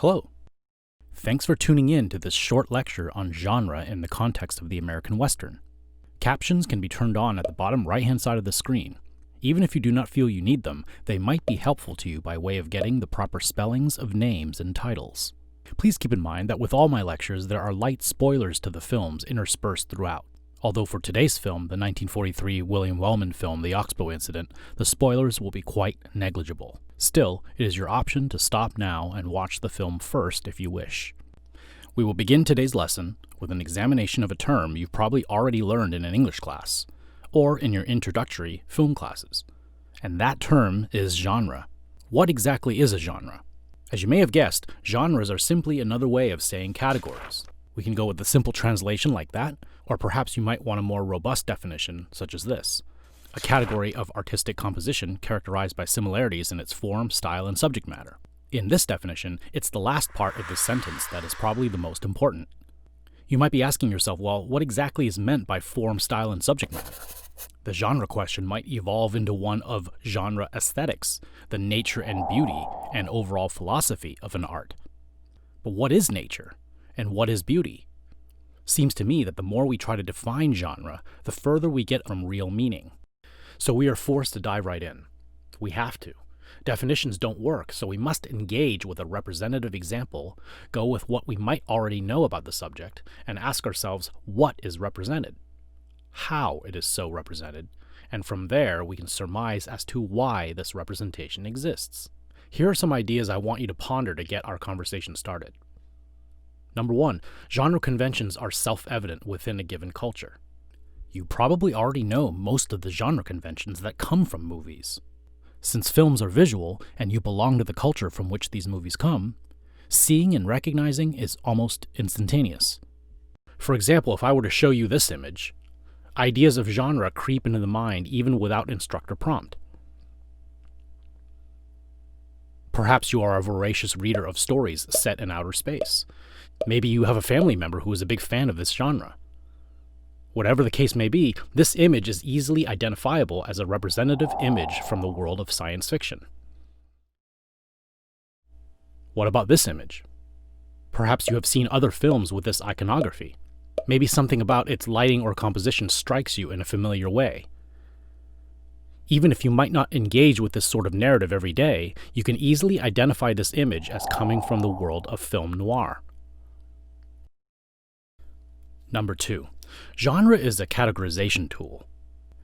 Hello. Thanks for tuning in to this short lecture on genre in the context of the American Western. Captions can be turned on at the bottom right-hand side of the screen. Even if you do not feel you need them, they might be helpful to you by way of getting the proper spellings of names and titles. Please keep in mind that with all my lectures, there are light spoilers to the films interspersed throughout. Although for today's film, the 1943 William Wellman film, The Oxbow Incident, the spoilers will be quite negligible. Still, it is your option to stop now and watch the film first if you wish. We will begin today's lesson with an examination of a term you've probably already learned in an English class, or in your introductory film classes. And that term is genre. What exactly is a genre? As you may have guessed, genres are simply another way of saying categories. We can go with the simple translation like that, or perhaps you might want a more robust definition, such as this: a category of artistic composition characterized by similarities in its form, style, and subject matter. In this definition, it's the last part of the sentence that is probably the most important. You might be asking yourself, well, what exactly is meant by form, style, and subject matter? The genre question might evolve into one of genre aesthetics, the nature and beauty and overall philosophy of an art. But what is nature? And what is beauty? Seems to me that the more we try to define genre, the further we get from real meaning. So we are forced to dive right in. We have to. Definitions don't work, so we must engage with a representative example, go with what we might already know about the subject, and ask ourselves what is represented, how it is so represented, and from there we can surmise as to why this representation exists. Here are some ideas I want you to ponder to get our conversation started. Number 1, genre conventions are self-evident within a given culture. You probably already know most of the genre conventions that come from movies. Since films are visual and you belong to the culture from which these movies come, seeing and recognizing is almost instantaneous. For example, if I were to show you this image, ideas of genre creep into the mind even without instructor prompt. Perhaps you are a voracious reader of stories set in outer space. Maybe you have a family member who is a big fan of this genre. Whatever the case may be, this image is easily identifiable as a representative image from the world of science fiction. What about this image? Perhaps you have seen other films with this iconography. Maybe something about its lighting or composition strikes you in a familiar way. Even if you might not engage with this sort of narrative every day, you can easily identify this image as coming from the world of film noir. Number 2, genre is a categorization tool.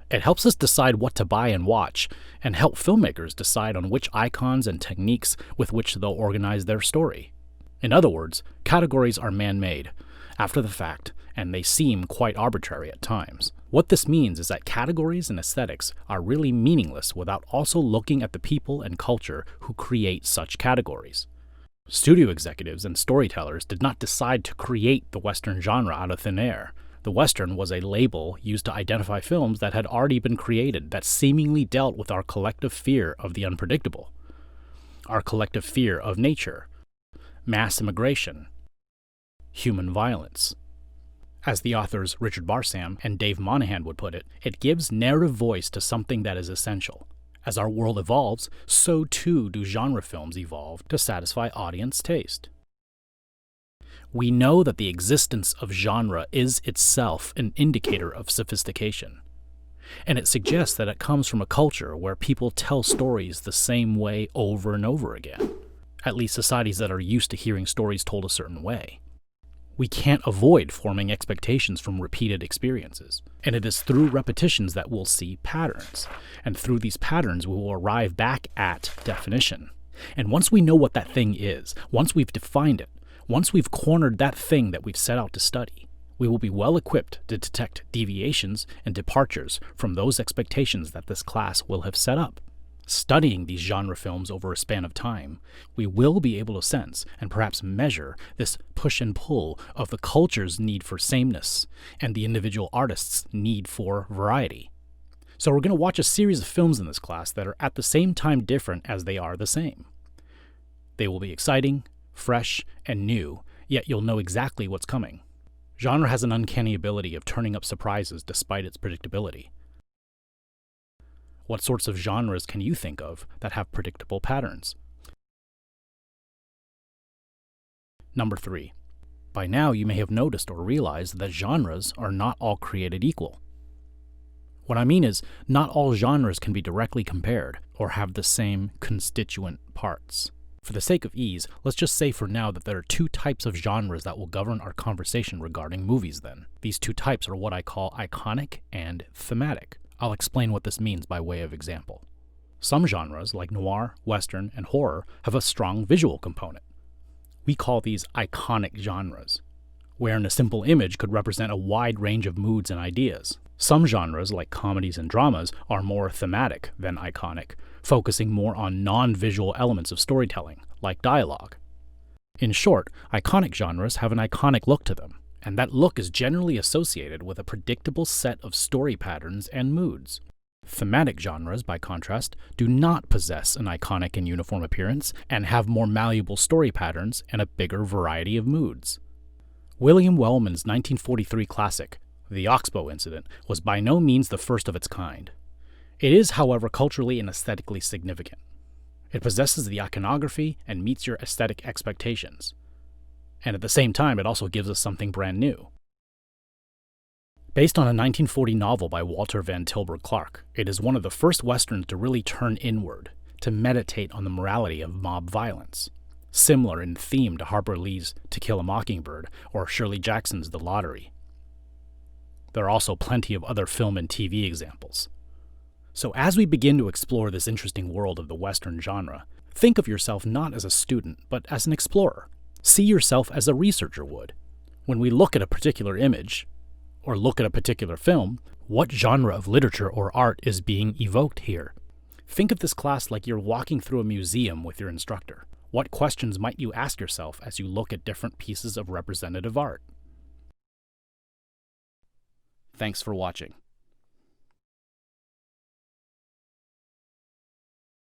It helps us decide what to buy and watch, and help filmmakers decide on which icons and techniques with which they'll organize their story. In other words, categories are man-made, after the fact, and they seem quite arbitrary at times. What this means is that categories and aesthetics are really meaningless without also looking at the people and culture who create such categories. Studio executives and storytellers did not decide to create the Western genre out of thin air. The Western was a label used to identify films that had already been created that seemingly dealt with our collective fear of the unpredictable, our collective fear of nature, mass immigration, human violence. As the authors Richard Barsam and Dave Monahan would put it, it gives narrative voice to something that is essential. As our world evolves, so too do genre films evolve to satisfy audience taste. We know that the existence of genre is itself an indicator of sophistication, and it suggests that it comes from a culture where people tell stories the same way over and over again, at least societies that are used to hearing stories told a certain way. We can't avoid forming expectations from repeated experiences, and it is through repetitions that we'll see patterns, and through these patterns we will arrive back at definition. And once we know what that thing is, once we've defined it, once we've cornered that thing that we've set out to study, we will be well equipped to detect deviations and departures from those expectations that this class will have set up. Studying these genre films over a span of time, we will be able to sense and perhaps measure this push and pull of the culture's need for sameness and the individual artist's need for variety. So we're going to watch a series of films in this class that are at the same time different as they are the same. They will be exciting, fresh, and new, yet you'll know exactly what's coming. Genre has an uncanny ability of turning up surprises despite its predictability. What sorts of genres can you think of that have predictable patterns? Number 3. By now you may have noticed or realized that genres are not all created equal. What I mean is, not all genres can be directly compared or have the same constituent parts. For the sake of ease, let's just say for now that there are 2 types of genres that will govern our conversation regarding movies then. These 2 types are what I call iconic and thematic. I'll explain what this means by way of example. Some genres, like noir, western, and horror, have a strong visual component. We call these iconic genres, wherein a simple image could represent a wide range of moods and ideas. Some genres, like comedies and dramas, are more thematic than iconic, focusing more on non-visual elements of storytelling, like dialogue. In short, iconic genres have an iconic look to them, and that look is generally associated with a predictable set of story patterns and moods. Thematic genres, by contrast, do not possess an iconic and uniform appearance and have more malleable story patterns and a bigger variety of moods. William Wellman's 1943 classic, The Oxbow Incident, was by no means the first of its kind. It is, however, culturally and aesthetically significant. It possesses the iconography and meets your aesthetic expectations. And at the same time, it also gives us something brand new. Based on a 1940 novel by Walter Van Tilburg Clark, it is one of the first westerns to really turn inward, to meditate on the morality of mob violence, similar in theme to Harper Lee's To Kill a Mockingbird or Shirley Jackson's The Lottery. There are also plenty of other film and TV examples. So as we begin to explore this interesting world of the Western genre, think of yourself not as a student, but as an explorer. See yourself as a researcher would. When we look at a particular image, or look at a particular film, what genre of literature or art is being evoked here? Think of this class like you're walking through a museum with your instructor. What questions might you ask yourself as you look at different pieces of representative art? Thanks for watching.